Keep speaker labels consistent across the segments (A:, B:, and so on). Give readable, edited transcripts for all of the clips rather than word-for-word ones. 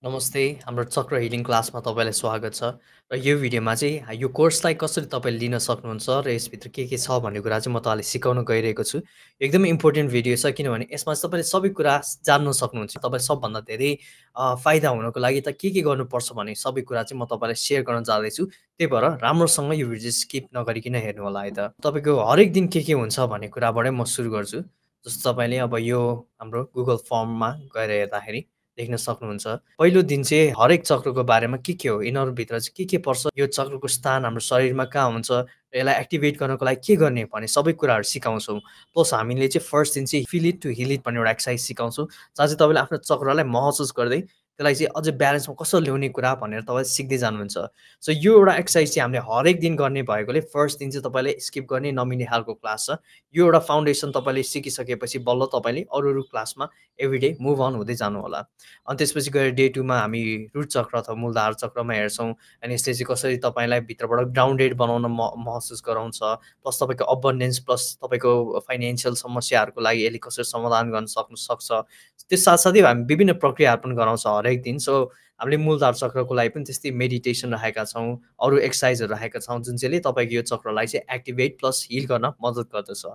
A: नमस्ते, हाम्रो चक्र हिलिङ क्लासमा तपाईँलाई स्वागत छ। र यो भिडियोमा चाहिँ यो कोर्सलाई कसरी तपाईँले लिन सक्नुहुन्छ र यसभित्र के छ भन्ने कुरा चाहिँ म तपाईँलाई सिकाउन गइरहेको छु। एकदमै इम्पोर्टेन्ट भिडियो छ किनभने यसमा चाहिँ तपाईँले सबै कुरा जान्न सक्नुहुन्छ। तपाईँ सबभन्दा धेरै फाइदा हुनको लागि त के गर्नुपर्छ भन्ने सबै कुरा चाहिँ म तपाईँलाई सेयर गर्न जाँदैछु। त्यही भएर राम्रोसँग यो भिडियो स्किप नगरिकन हेर्नु होला है त। तपाईँको हरेक दिन के हुन्छ भन्ने कुराबाटै म सुरु गर्छु। जस्तो तपाईँले अब यो हाम्रो गुगल फर्ममा गएर हेर्दाखेरि देख्न सक्नुहुन्छ। पहिलो दिन चाहिँ हरेक चक्रको बारेमा के हो, यिनीहरूभित्र चाहिँ के पर्छ, यो चक्रको स्थान हाम्रो शरीरमा कहाँ हुन्छ, र यसलाई एक्टिभेट गर्नको लागि के गर्ने भन्ने सबै कुराहरू सिकाउँछौँ। प्लस हामीले चाहिँ फर्स्ट दिन चाहिँ feel it to heal it भन्ने एउटा एक्सर्साइज सिकाउँछौँ, जहाँ चाहिँ तपाईँले आफ्नो चक्रलाई महसुस गर्दै त्यसलाई चाहिँ अझै ब्यालेन्समा कसरी ल्याउने कुरा भनेर तपाईँ सिक्दै जानुहुन्छ। सो यो एउटा एक्सर्साइज चाहिँ हामीले हरेक दिन गर्ने भएकोले फर्स्ट दिन चाहिँ तपाईँले स्किप गर्ने नमिल्ने खालको क्लास छ। यो एउटा फाउन्डेसन तपाईँले सिकिसकेपछि बल्ल तपाईँले अरू क्लासमा एभ्रीडे मुभ अन हुँदै जानु होला। अनि त्यसपछि गएर डे 2 मा हामी रुट चक्र अथवा मूलधार चक्रमा हेर्छौँ। अनि यसले चाहिँ कसरी तपाईँलाई भित्रबाट ग्राउन्डेड बनाउन महसुस गराउँछ। प्लस तपाईँको अबन्डेन्स प्लस तपाईँको फाइनेन्सियल समस्याहरूको लागि यसले कसरी समाधान गर्न सक्छ। त्यस साथसाथै हामी विभिन्न प्रक्रियाहरू पनि गराउँछ हरेक दिन। सो हामीले मूलधार चक्रको लागि पनि त्यस्तै मेडिटेसन राखेका छौँ, अरू एक्सर्साइजहरू राखेका छौँ जुन चाहिँले तपाईँको यो चक्रलाई चाहिँ एक्टिभेट प्लस हिल गर्न मद्दत गर्दछ।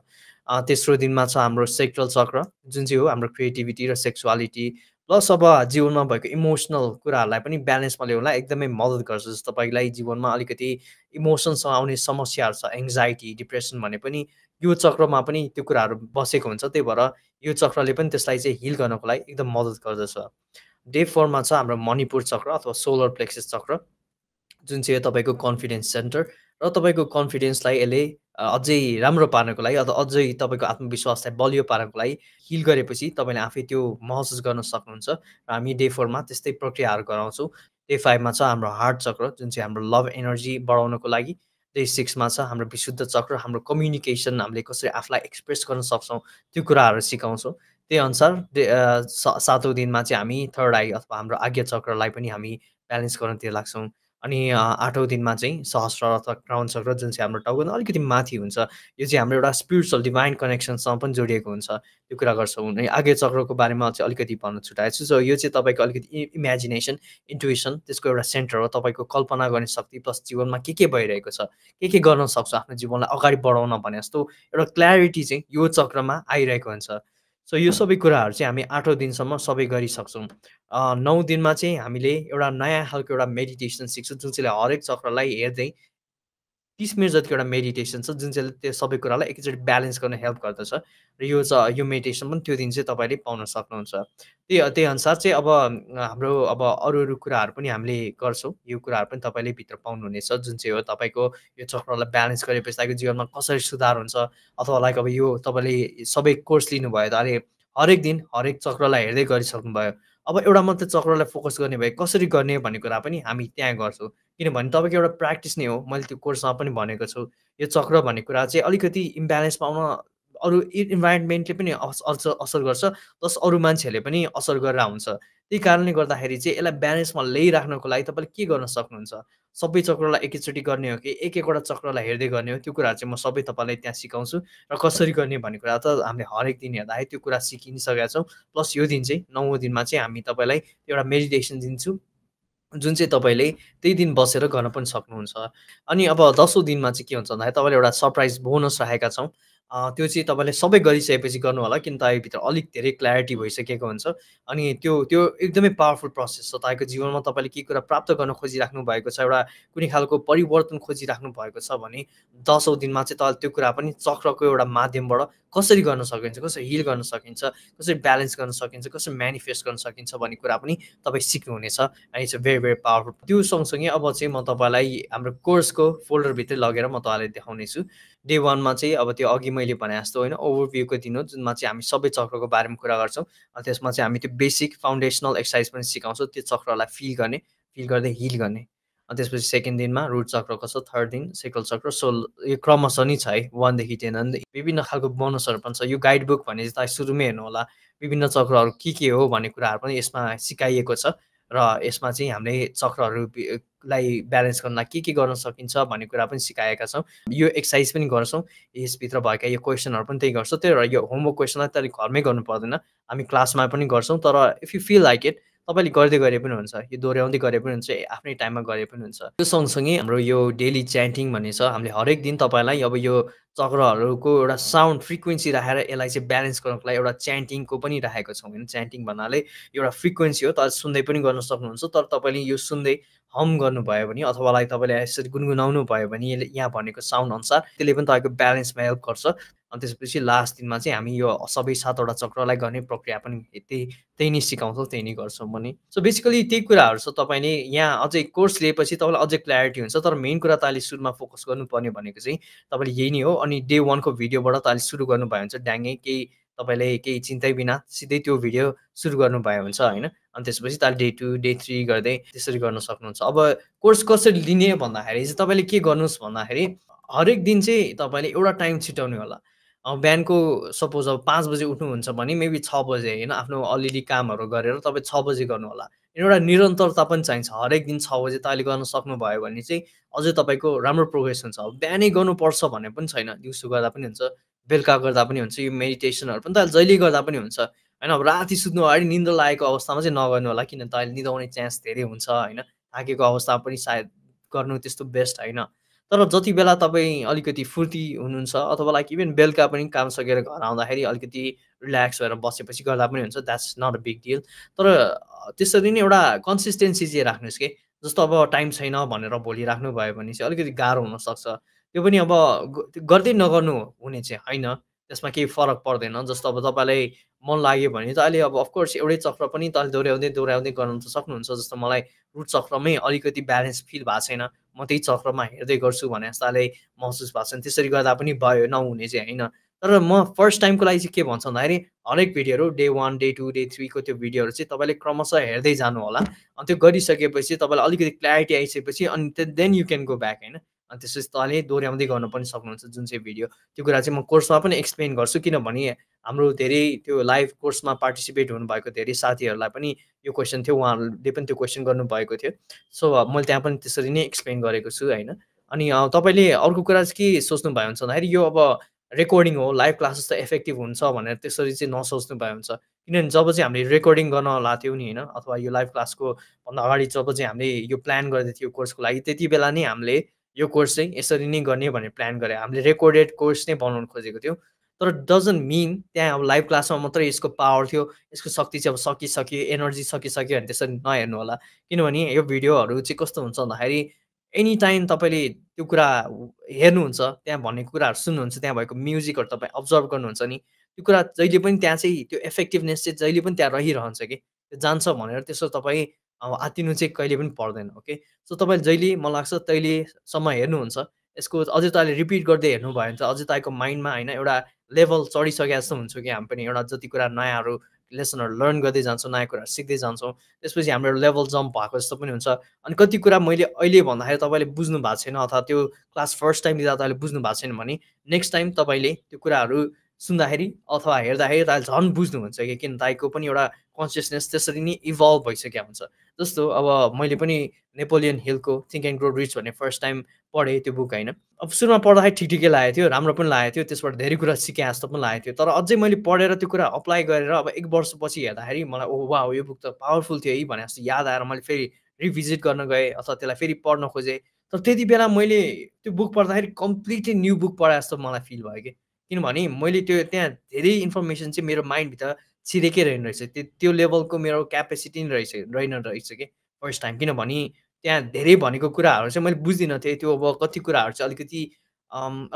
A: तेस्रो दिनमा छ हाम्रो सेक्ट्रल चक्र, जुन चाहिँ हो हाम्रो क्रिएटिभिटी र सेक्सुअलिटी प्लस अब जीवनमा भएको इमोसनल कुराहरूलाई पनि ब्यालेन्समा ल्याउनलाई एकदमै मद्दत गर्छ। जस्तो तपाईँलाई जीवनमा अलिकति इमोसनसँग आउने समस्याहरू छ, एङ्जाइटी, डिप्रेसन भने पनि यो चक्रमा पनि त्यो कुराहरू बसेको हुन्छ। त्यही भएर यो चक्रले पनि त्यसलाई चाहिँ हिल गर्नको लागि एकदम मद्दत गर्दछ। डे 4 मा छ हाम्रो मणिपुर चक्र अथवा सोलर प्लेक्सस चक्र, जुन चाहिँ तपाईँको कन्फिडेन्स सेन्टर र तपाईँको कन्फिडेन्सलाई यसले अझै राम्रो पार्नको लागि अथवा अझै तपाईँको आत्मविश्वासलाई बलियो पार्नको लागि हिल गरेपछि तपाईँले आफै त्यो महसुस गर्न सक्नुहुन्छ। र हामी डे 4 मा त्यस्तै प्रक्रियाहरू गराउँछौँ। डे 5 मा छ हाम्रो हार्ट चक्र, जुन चाहिँ हाम्रो लभ एनर्जी बढाउनको लागि। डे 6 मा छ हाम्रो विशुद्ध चक्र, हाम्रो कम्युनिकेसन, हामीले कसरी आफूलाई एक्सप्रेस गर्न सक्छौँ त्यो कुराहरू सिकाउँछौँ। त्यही अनुसार सातौँ दिनमा चाहिँ हामी थर्ड आई अथवा हाम्रो आज्ञा चक्रलाई पनि हामी ब्यालेन्स गर्नतिर लाग्छौँ। अनि आठौँ दिनमा चाहिँ सहस्र अथवा क्राउन चक्र, जुन चाहिँ हाम्रो टाउकोभन्दा अलिकति माथि हुन्छ। यो चाहिँ हाम्रो एउटा स्पिरिचुअल डिभाइन कनेक्सनसँग पनि जोडिएको हुन्छ। त्यो कुरा गर्छौँ। अनि आज्ञा चक्रको बारेमा चाहिँ अलिकति भन्न छुटाएको छु। सो यो चाहिँ तपाईँको अलिकति इमेजिनेसन, इन्टुइसन त्यसको एउटा सेन्टर हो। तपाईँको कल्पना गर्ने शक्ति प्लस जीवनमा के भइरहेको छ, के गर्न सक्छ आफ्नो जीवनलाई अगाडि बढाउन भने जस्तो एउटा क्ल्यारिटी चाहिँ यो चक्रमा आइरहेको हुन्छ। सो यो सबै कुराहरू चाहिँ हामी आठौँ दिनसम्म सबै गरिसक्छौँ। 9 दिनमा चाहिँ हामीले एउटा नयाँ खालको एउटा मेडिटेसन सिक्छौँ, जुन चाहिँले हरेक चक्रलाई हेर्दै 30 मिनट जतिको एउटा मेडिटेसन छ, जुन चाहिँ त्यो सबै कुरालाई एकैचोटि ब्यालेन्स गर्न हेल्प गर्दछ। र यो मेडिटेसन पनि त्यो दिन चाहिँ तपाईँले पाउन सक्नुहुन्छ। त्यही त्यही अनुसार चाहिँ अब हाम्रो अब अरू कुराहरू पनि हामीले गर्छौँ। यो कुराहरू पनि तपाईँले भित्र पाउनुहुनेछ, जुन चाहिँ हो तपाईँको यो चक्रलाई ब्यालेन्स गरेपछि तपाईँको जीवनमा कसरी सुधार हुन्छ। अथवा लाइक अब यो तपाईँले सबै कोर्स लिनुभयो त अरे हरेक दिन हरेक चक्रलाई हेर्दै गरिसक्नुभयो। अब एउटा मात्रै चक्रलाई फोकस गर्ने भए कसरी गर्ने भन्ने कुरा पनि हामी त्यहाँ गर्छौँ। किनभने तपाईँको एउटा प्र्याक्टिस नै हो। मैले त्यो कोर्समा पनि भनेको छु। यो चक्र भन्ने कुरा चाहिँ अलिकति इम्ब्यालेन्स पाउन अरू इन्भाइरोन्मेन्टले पनि असर गर्छ, प्लस अरू मान्छेहरूले पनि असर गरेर हुन्छ। त्यही कारणले गर्दाखेरि चाहिँ यसलाई ब्यालेन्समा ल्याइराख्नको लागि तपाईँले के गर्न सक्नुहुन्छ? सबै चक्रलाई एकैचोटि गर्ने हो कि एक-एकवटा चक्रलाई हेर्दै गर्ने हो? त्यो कुराहरू चाहिँ म सबै तपाईँलाई त्यहाँ सिकाउँछु। र कसरी गर्ने भन्ने कुरा त हामीले हरेक दिन हेर्दाखेरि त्यो कुरा सिकि नै सकेका छौँ। प्लस यो दिन चाहिँ 9औँ दिनमा चाहिँ हामी तपाईँलाई एउटा मेडिटेसन दिन्छौँ, जुन चाहिँ तपाईँले त्यही दिन बसेर गर्न पनि सक्नुहुन्छ। अनि अब 10औँ दिनमा चाहिँ के हुन्छ भन्दाखेरि तपाईँले एउटा सरप्राइज बोनस राखेका छौँ। त्यो चाहिँ तपाईँले सबै गरिसकेपछि गर्नु होला, किन तपाईँभित्र अलिक धेरै क्ल्यारिटी भइसकेको हुन्छ। अनि त्यो त्यो एकदमै पावरफुल प्रोसेस हो। तपाईँको जीवनमा तपाईँले के कुरा प्राप्त गर्न खोजिराख्नु भएको छ, एउटा कुनै खालको परिवर्तन खोजिराख्नु भएको छ भने 10औँ दिनमा चाहिँ तपाईँले त्यो कुरा पनि चक्रको एउटा माध्यमबाट कसरी गर्न सकिन्छ, कसरी हिल गर्न सकिन्छ, कसरी ब्यालेन्स गर्न सकिन्छ, कसरी म्यानिफेस्ट गर्न सकिन्छ भन्ने कुरा पनि तपाईँ सिक्नुहुनेछ। And it's a very very powerful. त्यो सँगसँगै अब चाहिँ म तपाईँलाई हाम्रो कोर्सको फोल्डरभित्रै लगेर म तपाईँलाई देखाउनेछु। डे 1 मा चाहिँ अब त्यो अघि मैले भने जस्तो होइन ओभरभ्यूको दिन हो, जुनमा चाहिँ हामी सबै चक्रको बारेमा कुरा गर्छौँ। त्यसमा चाहिँ हामी त्यो बेसिक फाउन्डेसनल एक्सर्साइज पनि सिकाउँछौँ, त्यो चक्रलाई फिल गर्दै हिल गर्ने। त्यसपछि सेकेन्ड दिनमा रुट चक्रको छ, थर्ड दिन सेक्रल चक्र, यो क्रमशः नै छ है, 1 देखि 10 अनि विभिन्न खालको बोनसहरू पनि छ। यो गाइड बुक भने चाहिँ तपाईँ सुरुमै हेर्नु होला। विभिन्न चक्रहरू के हो भन्ने कुराहरू पनि यसमा सिकाइएको छ। र यसमा चाहिँ हामीले चक्रहरू लाई ब्यालेन्स गर्नलाई के गर्न सकिन्छ भन्ने कुरा पनि सिकाएका छौँ। यो एक्सर्साइज पनि गर्छौँ। यसभित्र भएका यो क्वेसनहरू पनि त्यही गर्छौँ। त्यही भएर यो होमवर्क क्वेसनलाई त घरमै गर्नु पर्दैन। हामी क्लासमा पनि गर्छौँ। तर if you feel like it तपाईँले गर्दै गरे पनि हुन्छ। यो दोहोऱ्याउँदै गरे पनि हुन्छ, आफ्नै टाइममा गरे पनि हुन्छ। त्यो सँगसँगै हाम्रो यो डेली च्यान्टिङ भन्ने छ। हामीले हरेक दिन तपाईँलाई अब यो चक्रहरूको एउटा साउन्ड फ्रिक्वेन्सी राखेर यसलाई चाहिँ ब्यालेन्स गर्नको लागि एउटा च्यान्टिङको पनि राखेको छौँ होइन। च्यान्टिङ भन्नाले एउटा फ्रिक्वेन्सी हो, तर सुन्दै पनि गर्न सक्नुहुन्छ। तर तपाईँले यो सुन्दै हम गर्नुभयो भने अथवा तपाईँले यसरी गुनगुनाउनु भयो भने यसले यहाँ भनेको साउन्ड अनुसार त्यसले पनि तपाईँको ब्यालेन्समा हेल्प गर्छ। अनि त्यसपछि लास्ट दिनमा चाहिँ हामी यो सबै 7 वटा चक्रलाई गर्ने प्रक्रिया पनि त्यही त्यही नै सिकाउँछौँ, त्यही नै गर्छौँ पनि। सो बेसिकली त्यही कुराहरू छ। तपाईँले यहाँ अझै कोर्स लिएपछि तपाईँलाई अझै क्ल्यारिटी हुन्छ। तर मेन कुरा त अहिले सुरुमा फोकस गर्नुपर्ने भनेको चाहिँ तपाईँले यही नै हो। अनि डे 1 को भिडियोबाट त अहिले सुरु गर्नुभयो भने चाहिँ ड्याङ्गै केही तपाईँले केही चिन्तै बिना सिधै त्यो भिडियो सुरु गर्नुभयो हुन्छ होइन। अनि त्यसपछि त डे 2, डे 3 गर्दै त्यसरी गर्न सक्नुहुन्छ। अब कोर्स कसरी लिने भन्दाखेरि चाहिँ तपाईँले के गर्नुहोस् भन्दाखेरि हरेक दिन चाहिँ तपाईँले एउटा टाइम छिटाउने होला। बिहानको सपोज अब 5 बजे उठ्नुहुन्छ भने मेबी 6 बजे होइन, आफ्नो अलिअलि कामहरू गरेर तपाईँ 6 बजे गर्नु होला। एउटा निरन्तरता पनि चाहिन्छ। हरेक दिन 6 बजे त अहिले गर्न सक्नुभयो भने चाहिँ अझै तपाईँको राम्रो प्रोग्रेस हुन्छ। अब बिहानै गर्नुपर्छ भन्ने पनि छैन। दिउँसो गर्दा पनि हुन्छ, बेलुका गर्दा पनि हुन्छ। यो मेडिटेसनहरू पनि त जहिले गर्दा पनि हुन्छ होइन। अब राति सुत्नु अगाडि निद्रा लागेको अवस्थामा चाहिँ नगर्नु होला, किनभने त अहिले निदाउने चान्स धेरै हुन्छ होइन। थाकेको अवस्थामा पनि सायद गर्नु त्यस्तो बेस्ट होइन। तर जति बेला तपाईँ अलिकति फुर्ती हुनुहुन्छ अथवा लाइक इभन बेलुका पनि काम सकेर घर आउँदाखेरि अलिकति रिल्याक्स भएर बसेपछि गर्दा पनि हुन्छ, that's not a big deal. तर त्यसरी नै एउटा कन्सिस्टेन्सी चाहिँ राख्नुहोस् के। जस्तो अब टाइम छैन भनेर भोलि राख्नुभयो भने चाहिँ अलिकति गाह्रो हुनसक्छ। त्यो पनि अब गर्दै नगर्नु हुने चाहिँ होइन, त्यसमा केही फरक पर्दैन। जस्तो अब तपाईँलाई मन लाग्यो भने त अहिले अब अफकोर्स एउटै चक्र पनि त दोहोऱ्याउँदै दोहोऱ्याउँदै गर्नु त सक्नुहुन्छ। जस्तो मलाई रुट चक्रमै अलिकति ब्यालेन्स फिल भएको छैन, म त्यही चक्रमा हेर्दै गर्छु भने जस्तो अहिले महसुस भएको छ। त्यसरी गर्दा पनि भयो, नहुने चाहिँ होइन। तर म फर्स्ट टाइमको लागि चाहिँ के भन्छु भन्दाखेरि हरेक भिडियोहरू डे 1, डे 2, डे 3 को त्यो भिडियोहरू चाहिँ तपाईँले क्रमशः हेर्दै जानु होला। अनि त्यो गरिसकेपछि तपाईँलाई अलिकति क्ल्यारिटी आइसकेपछि अनि then you can go back होइन। अनि त्यसपछि तपाईँले दोहोऱ्याउँदै गर्न पनि सक्नुहुन्छ जुन चाहिँ भिडियो। त्यो कुरा चाहिँ म कोर्समा पनि एक्सप्लेन गर्छु, किनभने हाम्रो धेरै त्यो लाइभ कोर्समा पार्टिसिपेट हुनुभएको धेरै साथीहरूलाई पनि यो क्वेसन थियो, उहाँहरूले पनि त्यो क्वेसन गर्नुभएको थियो। सो मैले त्यहाँ पनि त्यसरी नै एक्सप्लेन गरेको छु होइन। अनि तपाईँले अर्को कुरा चाहिँ के सोच्नुभयो हुन्छ भन्दाखेरि यो अब रेकर्डिङ हो, लाइभ क्लासेस त इफेक्टिभ हुन्छ भनेर त्यसरी चाहिँ नसोच्नु भयो हुन्छ। किनभने जब चाहिँ हामीले रेकर्डिङ गर्न लाग्थ्यौँ नि होइन, अथवा यो लाइभ क्लासको भन्दा अगाडि जब चाहिँ हामीले यो प्लान गर्दै थियौँ कोर्सको लागि, त्यति बेला नै हामीले यो कोर्स चाहिँ यसरी नै गर्ने भनेर प्लान गरे। हामीले रेकर्डेड कोर्स नै बनाउनु खोजेको थियौँ। तर डजन्ट मिन त्यहाँ अब लाइभ क्लासमा मात्रै यसको पावर थियो, यसको शक्ति चाहिँ अब सकिसक्यो, एनर्जी सकिसक्यो भने त्यसरी नहेर्नु होला। किनभने यो भिडियोहरू चाहिँ कस्तो हुन्छ भन्दाखेरि एनी टाइम तपाईँले त्यो कुरा हेर्नुहुन्छ, त्यहाँ भनेको कुराहरू सुन्नुहुन्छ, त्यहाँ भएको म्युजिकहरू तपाईँ अब्जर्भ गर्नुहुन्छ नि, त्यो कुरा जहिले पनि त्यहाँ चाहिँ त्यो इफेक्टिभनेस चाहिँ जहिले पनि त्यहाँ रहिरहन्छ कि। त्यो जान्छ भनेर त्यसो तपाईँ आत्तिनु चाहिँ कहिले पनि पर्दैन, ओके। सो तपाईँले जहिले मलाई लाग्छ तहिलेसम्म हेर्नुहुन्छ, यसको अझै तपाईँले रिपिट गर्दै हेर्नुभयो भने त अझै तपाईँको माइन्डमा होइन एउटा लेभल चढिसके जस्तो हुन्छ कि हामी पनि एउटा जति कुरा नयाँहरू लेसनहरू लर्न गर्दै जान्छौँ, नयाँ कुराहरू सिक्दै जान्छौँ, त्यसपछि हाम्रो एउटा लेभल जम्प भएको जस्तो पनि हुन्छ। अनि कति कुरा मैले अहिले भन्दाखेरि तपाईँले बुझ्नु भएको छैन अथवा त्यो क्लास फर्स्ट टाइम लिँदा तपाईँले बुझ्नु भएको छैन भने नेक्स्ट टाइम तपाईँले त्यो कुराहरू सुन्दाखेरि अथवा हेर्दाखेरि तपाईँले झन् बुझ्नुहुन्छ कि, किन तपाईँको पनि एउटा कन्सियसनेस त्यसरी नै इभल्भ भइसकेको हुन्छ। जस्तो अब मैले पनि नेपोलियन हिलको थिङ्क एन्ड ग्रो रिच भन्ने फर्स्ट टाइम पढेँ त्यो बुक होइन। अब सुरुमा पढ्दाखेरि ठिक-ठिकै लागेको थियो, राम्रो पनि लागेको थियो, त्यसबाट धेरै कुरा सिकेँ जस्तो पनि लागेको थियो। तर अझै मैले पढेर त्यो कुरा अप्लाई गरेर अब 1 वर्षपछि हेर्दाखेरि मलाई ओह वाओ! यो बुक त पावरफुल थियो है भने जस्तो याद आएर मैले फेरि रिभिजिट गर्न गएँ अथवा त्यसलाई फेरि पढ्न खोजेँ। तर त्यति बेला मैले त्यो बुक पढ्दाखेरि कम्प्लिटली न्यू बुक पढे जस्तो मलाई फिल भयो कि। किनभने मैले त्यो त्यहाँ धेरै इन्फर्मेसन चाहिँ मेरो माइन्डभित्र छिरेकै रहेन रहेछ। त्यो लेभलको मेरो क्यापेसिटी नै रहेन रहेछ कि फर्स्ट टाइम। किनभने त्यहाँ धेरै भनेको कुराहरू चाहिँ मैले बुझ्दिनँ थिएँ। त्यो अब कति कुराहरू चाहिँ अलिकति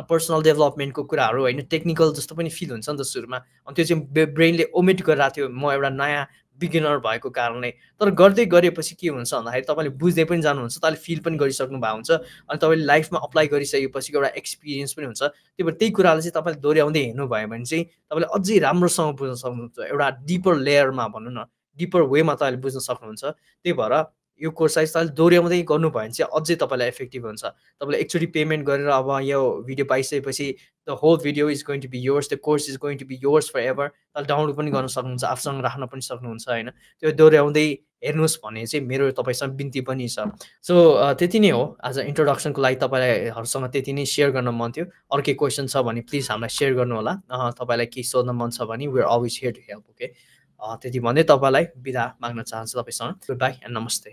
A: पर्सनल डेभलपमेन्टको कुराहरू होइन, टेक्निकल जस्तो पनि फिल हुन्छ नि त सुरुमा। अनि त्यो चाहिँ ब्रेनले ओमिट गरिरहेको थियो म एउटा नयाँ बिगिनर भएको कारणले। तर गर्दै गरेपछि के हुन्छ भन्दाखेरि तपाईँले बुझ्दै पनि जानुहुन्छ, तपाईँले फिल पनि गरिसक्नु भएको हुन्छ। अनि तपाईँले लाइफमा अप्लाई गरिसकेपछि एउटा एक्सपिरियन्स पनि हुन्छ। त्यही भएर त्यही कुरालाई चाहिँ तपाईँले दोहोऱ्याउँदै हेर्नुभयो भने चाहिँ तपाईँले अझै राम्रोसँग बुझ्न सक्नुहुन्छ। एउटा डिपर लेयरमा भनौँ न, डिपर वेमा तपाईँले बुझ्न सक्नुहुन्छ। त्यही भएर यो कोर्सलाई तपाईँले दोहोऱ्याउँदै गर्नुभयो भने चाहिँ अझै तपाईँलाई इफेक्टिभ हुन्छ। तपाईँले एकचोटि पेमेन्ट गरेर अब यो भिडियो पाइसकेपछि the whole video is going to be yours, the course is going to be yours forever. तपाईँले डाउनलोड पनि गर्न सक्नुहुन्छ, आफूसँग राख्न पनि सक्नुहुन्छ होइन। त्यो दोहोऱ्याउँदै हेर्नुहोस् भन्ने चाहिँ मेरो तपाईँसँग बिन्ती पनि छ। सो त्यति नै हो। आज इन्ट्रोडक्सनको लागि तपाईँहरूसँग त्यति नै सेयर गर्न मन थियो। अरू केही क्वेसन छ भने प्लिज हामीलाई सेयर गर्नु होला। तपाईँलाई केही सोध्न मन छ भने we are always here to help, okay. त्यति भन्दै तपाईँलाई बिदा माग्न चाहन्छु तपाईँसँग। गुड बाई एन्ड नमस्ते।